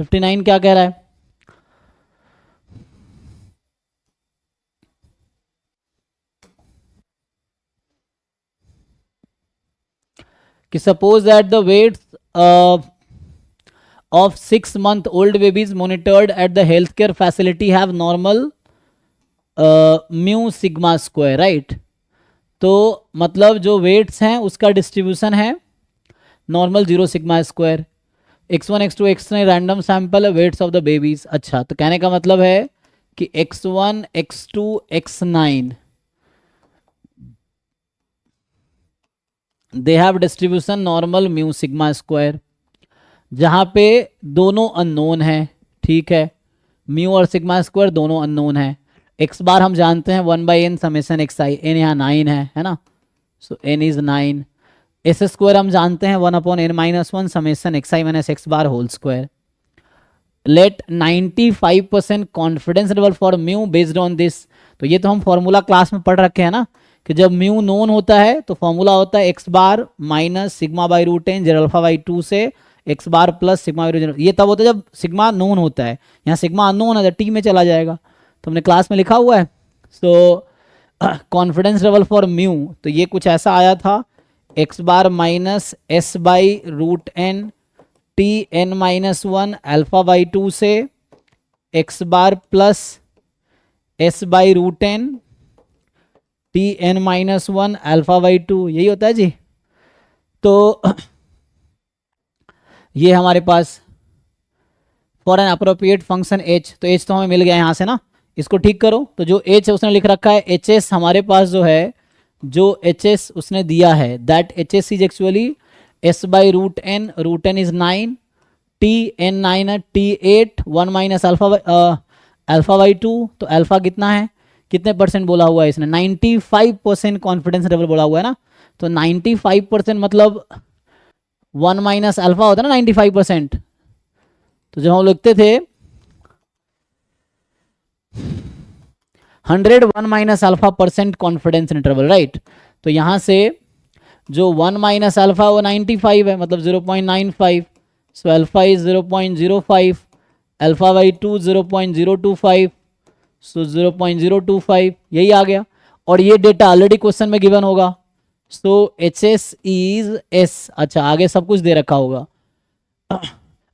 59 क्या कह रहा है? कि suppose that the weights of 6-month-old babies monitored at the healthcare facility have normal mu sigma square, right? तो मतलब जो वेट्स हैं उसका डिस्ट्रीब्यूशन है normal 0 sigma square. x1 x2 x3 random sample है वेट्स ऑफ द बेबीज। अच्छा, तो कहने का मतलब है कि x1 x2 x9 they have distribution normal mu sigma square, जहां पे दोनों अननोन है। ठीक है, म्यू और सिग्मा स्क्वायर दोनों अननोन है। एक्स बार हम जानते हैं 1/n समेसन एक्स आई, एन यहाँ 9 है ना, so n is 9। S square हम जानते हैं 1/n-1 summation x i minus x bar whole square. Let 95% confidence level for mu based on this. तो ये तो हम फॉर्मूला क्लास में पढ़ रखे हैं ना, कि जब म्यू नोन होता है तो फॉर्मूला होता है x bar minus sigma by root n z alpha by 2 से x bar plus sigma by root. ये तब होता है जब सिग्मा नोन होता है, यहाँ सिग्मा अननोन है तो टी में चला जाएगा, तो हमने क्लास में लिखा हुआ है। So confidence level for mu तो ये कुछ ऐसा आया था, x bar minus s by root n t n minus 1 alpha by 2 से x bar plus s by root n t n minus 1 alpha by 2, यही होता है जी। तो ये हमारे पास for n appropriate function h, तो एच तो हमें मिल गया यहाँ से ना, इसको ठीक करो। तो जो एच है उसने लिख रखा है एच एस, हमारे पास जो है जो एच एस उसने दिया है that H S is actually S by root n is 9, t n 9 है, टी 8 1 माइनस अल्फा बाई 2। तो अल्फा कितना है, कितने परसेंट बोला हुआ है इसने, 95% कॉन्फिडेंस लेवल बोला हुआ है ना। तो 95% मतलब 1 माइनस अल्फा होता है ना 95%। तो जब हम लिखते थे 101 minus alpha percent confidence interval, right? तो यहां से जो 1 माइनस अल्फा वो 95 है, मतलब 0.95। So alpha is 0.05, alpha by 2 0.025, so 0.025 यही आ गया। और ये डेटा ऑलरेडी क्वेश्चन में गिवन होगा। So H S is S, अच्छा आगे सब कुछ दे रखा होगा।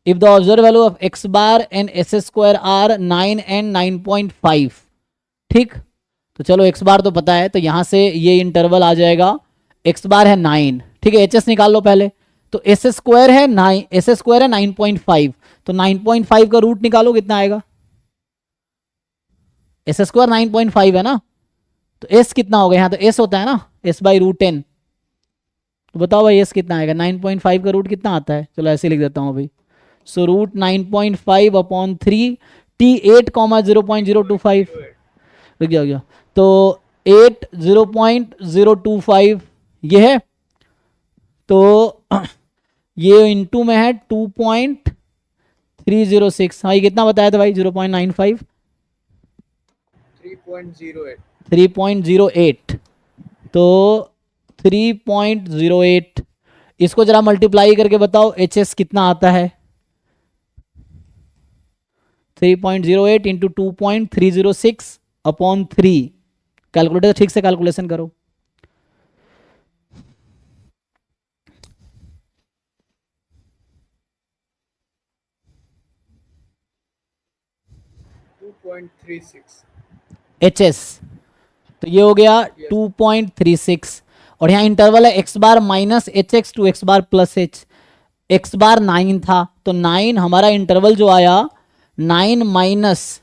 If the observe value of x bar and S square are 9 and 9.5, ठीक? तो चलो एक्स बार तो पता है, तो यहां से ये इंटरवल आ जाएगा, एक्स बार है 9, ठीक है, एच एस निकाल लो पहले। तो एस स्क्वायर है 9, एस स्क्वायर है 9.5, तो 9.5 का रूट निकालो कितना आएगा, एस स्क्वायर 9.5 है ना, तो एस कितना होगा, यहाँ तो एस होता है ना, एस बाई रूट 10। तो बताओ भाई एस कितना आएगा, 9.5 का रूट कितना आता है, चलो ऐसे लिख देता हूँ अभी। So root 9.5 upon 3 t 8 comma 0.025, रुक जाओ, तो 8 0.025 ये है, तो ये इंटू में है 2.306। हाँ ये कितना बताया था भाई, 0.95 3.08, तो 3.08 इसको जरा मल्टीप्लाई करके बताओ एच एस कितना आता है, 3.08 इंटू 2.306 अपॉन 3। कैलकुलेटर ठीक से कैलकुलेशन करो। एच एस, तो ये हो गया 2.36, और यहाँ इंटरवल है x bar minus h x to x bar plus h. X bar 9 था, तो 9 हमारा इंटरवल जो आया 9 माइनस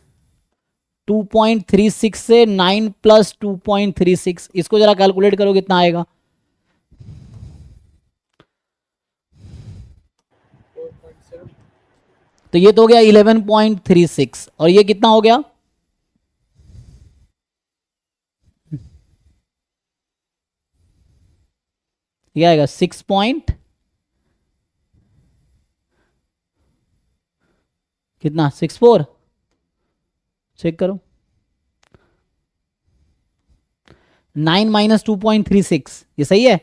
2.36 से 9 प्लस 2.36, इसको जरा कैलकुलेट करो कितना आएगा। तो ये तो हो गया 11.36, और ये कितना हो गया, ये आएगा 6 पॉइंट कितना 64, चेक करो, 9 माइनस 2.36, ये सही है?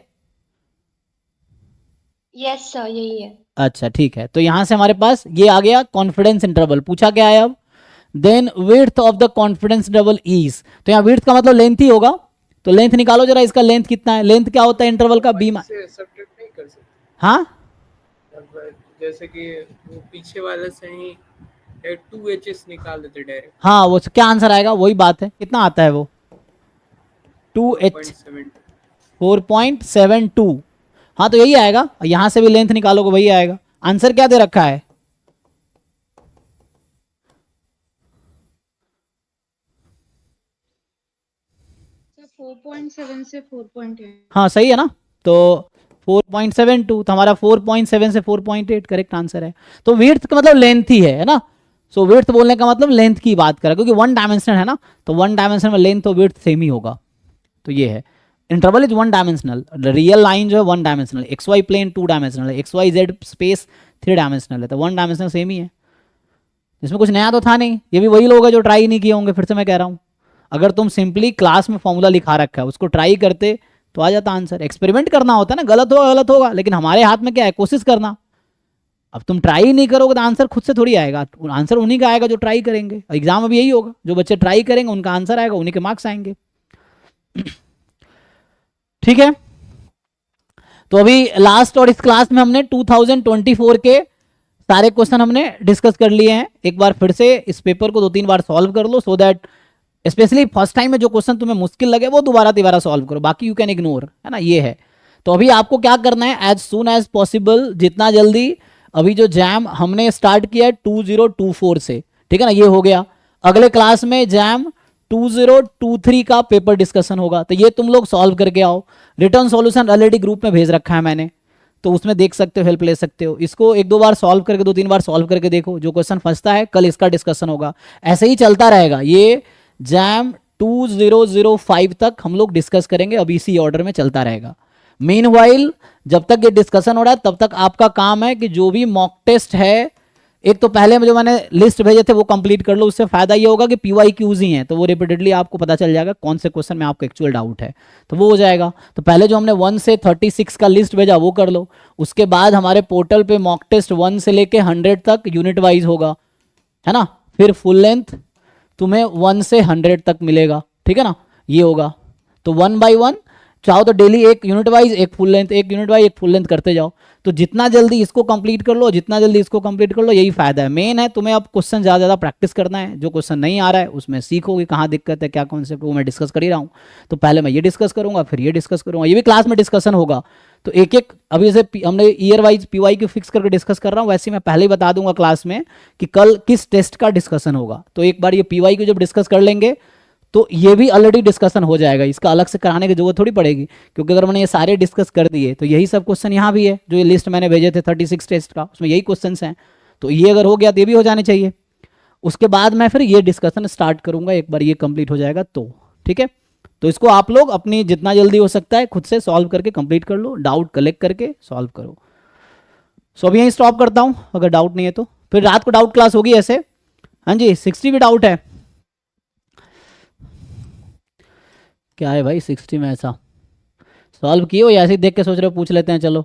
यस सर, यही है। अच्छा ठीक है, तो यहां से हमारे पास ये आ गया कॉन्फिडेंस इंटरवल। पूछा क्या है अब, then width of the confidence interval is, तो यहाँ विड्थ का मतलब लेंथ ही होगा, तो लेंथ निकालो जरा, इसका लेंथ कितना है, लेंथ क्या होता है इंटरवल का, बी। से सब्ट्रैक्ट नहीं कर सकते। हाँ अब जैसे कि वो पीछे वाले से ही 2 HS निकाल देते डायरेक्ट। हाँ, वो क्या आंसर आएगा, वही बात है, कितना आता है वो, 2h, 4.7। 4.72। हाँ तो यही आएगा, यहां से भी लेंथ निकालोगे वही आएगा। आंसर क्या दे रखा है, सर 4.7 से 4.8। हाँ सही है ना, तो 4.72, तो हमारा 4.7 से 4.8 करेक्ट आंसर है। तो विड्थ का मतलब लेंथ ही है ना, सो विड्थ बोलने का मतलब लेंथ की बात करें, क्योंकि वन डायमेंशनल है ना, तो वन डायमेंशन में लेंथ तो विड्थ सेम ही होगा। तो ये है, interval is one dimensional, real line जो है one dimensional, x y plane two dimensional है, x y z space three dimensional है, तो वन डायमेंशनल सेम ही है, इसमें कुछ नया तो था नहीं। ये भी वही लोग हैं जो ट्राई नहीं किए होंगे, फिर से मैं कह रहा हूँ, अगर तुम सिंपली क्लास में फॉर्मूला लिखा रखा है उसको ट्राई करते तो आ जाता आंसर। एक्सपेरिमेंट करना होता है ना, गलत होगा, लेकिन हमारे हाथ में क्या है, कोशिश करना। अब तुम ट्राई नहीं करोगे तो आंसर खुद से थोड़ी आएगा, आंसर उन्हीं का आएगा जो ट्राई करेंगे। एग्जाम में भी यही होगा, जो बच्चे ट्राई करेंगे उनका आंसर आएगा, उन्हीं के मार्क्स आएंगे। ठीक है, तो अभी लास्ट और इस क्लास में हमने 2024 के सारे क्वेश्चन हमने डिस्कस कर लिए हैं। एक बार फिर से इस पेपर को 2-3 बार सॉल्व कर लो, so that specially first time में जो क्वेश्चन तुम्हें मुश्किल लगे वो दोबारा सॉल्व करो, बाकी यू कैन इग्नोर, है ना, ये है। तो अभी आपको क्या करना है, एज सून एज पॉसिबल, जितना जल्दी, अभी जो जैम हमने स्टार्ट किया है 2024 से, ठीक है ना, ये हो गया। अगले क्लास में जैम 2023 का पेपर डिस्कशन होगा, तो ये तुम लोग सॉल्व करके आओ। रिटर्न सॉल्यूशन ऑलरेडी ग्रुप में भेज रखा है मैंने, तो उसमें देख सकते हो, हेल्प ले सकते हो। इसको 1-2 बार सॉल्व करके, 2-3 बार सॉल्व करके देखो, जो क्वेश्चन फंसता है कल इसका डिस्कशन होगा। ऐसे ही चलता रहेगा, ये जैम 2005 तक हम लोग डिस्कस करेंगे, अभी इसी ऑर्डर में चलता रहेगा। मीनवाइल जब तक ये डिस्कशन हो रहा है तब तक आपका काम है कि जो भी मॉक टेस्ट है, एक तो पहले में जो मैंने लिस्ट भेजे थे वो कंप्लीट कर लो, उससे फायदा ये होगा कि PYQs ही हैं, तो वो रिपीटेडली आपको पता चल जाएगा कौन से क्वेश्चन में आपको एक्चुअल डाउट है, तो वो हो जाएगा। तो पहले जो हमने 1 से 36 का लिस्ट भेजा वो कर लो, उसके बाद हमारे पोर्टल पे मॉक टेस्ट 1 से लेके 100 तक यूनिट वाइज होगा, है ना, फिर फुल लेंथ तुम्हें 1 से 100 तक मिलेगा, ठीक है ना, ये होगा। तो 1 बाई 1 चाहो तो डेली एक यूनिट वाइज, एक फुल लेंथ, एक यूनिट वाइज, एक फुल लेंथ करते जाओ। तो जितना जल्दी इसको कंप्लीट कर लो, जितना जल्दी इसको कंप्लीट कर लो, यही फायदा है। मेन है तुम्हें अब क्वेश्चन ज़्यादा प्रैक्टिस करना है, जो क्वेश्चन नहीं आ रहा है उसमें सीखो कि कहाँ दिक्कत है, क्या कॉन्सेप्ट, वो मैं डिस्कस कर ही रहा हूँ। तो पहले मैं ये डिस्कस करूंगा, फिर ये डिस्कस करूंगा, ये भी क्लास में डिस्कशन होगा। तो एक एक, अभी जैसे हमने ईयर वाइज PYQ फिक्स करके डिस्कस कर रहा हूँ, वैसे मैं पहले ही बता दूंगा क्लास में कि कल किस टेस्ट का डिस्कशन होगा। तो एक बार ये PYQ जब डिस्कस कर लेंगे तो ये भी ऑलरेडी डिस्कशन हो जाएगा, इसका अलग से कराने की जरूरत थोड़ी पड़ेगी, क्योंकि अगर मैंने ये सारे डिस्कस कर दिए तो यही सब क्वेश्चन यहाँ भी है, जो ये लिस्ट मैंने भेजे थे 36 टेस्ट का, उसमें यही क्वेश्चन हैं। तो ये अगर हो गया तो ये भी हो जाने चाहिए। उसके बाद मैं फिर ये डिस्कशन स्टार्ट करूंगा, एक बार ये कंप्लीट हो जाएगा तो, ठीक है। तो इसको आप लोग अपनी जितना जल्दी हो सकता है खुद से सॉल्व करके कंप्लीट कर लो, डाउट कलेक्ट करके सॉल्व करो। सो अभी यहीं स्टॉप करता हूँ, अगर डाउट नहीं है तो फिर रात को डाउट क्लास होगी ऐसे। हाँ जी, 60 भी डाउट है क्या है भाई 60 में, ऐसा सॉल्व किए हो या ऐसे ही देख के सोच रहे हो पूछ लेते हैं, चलो।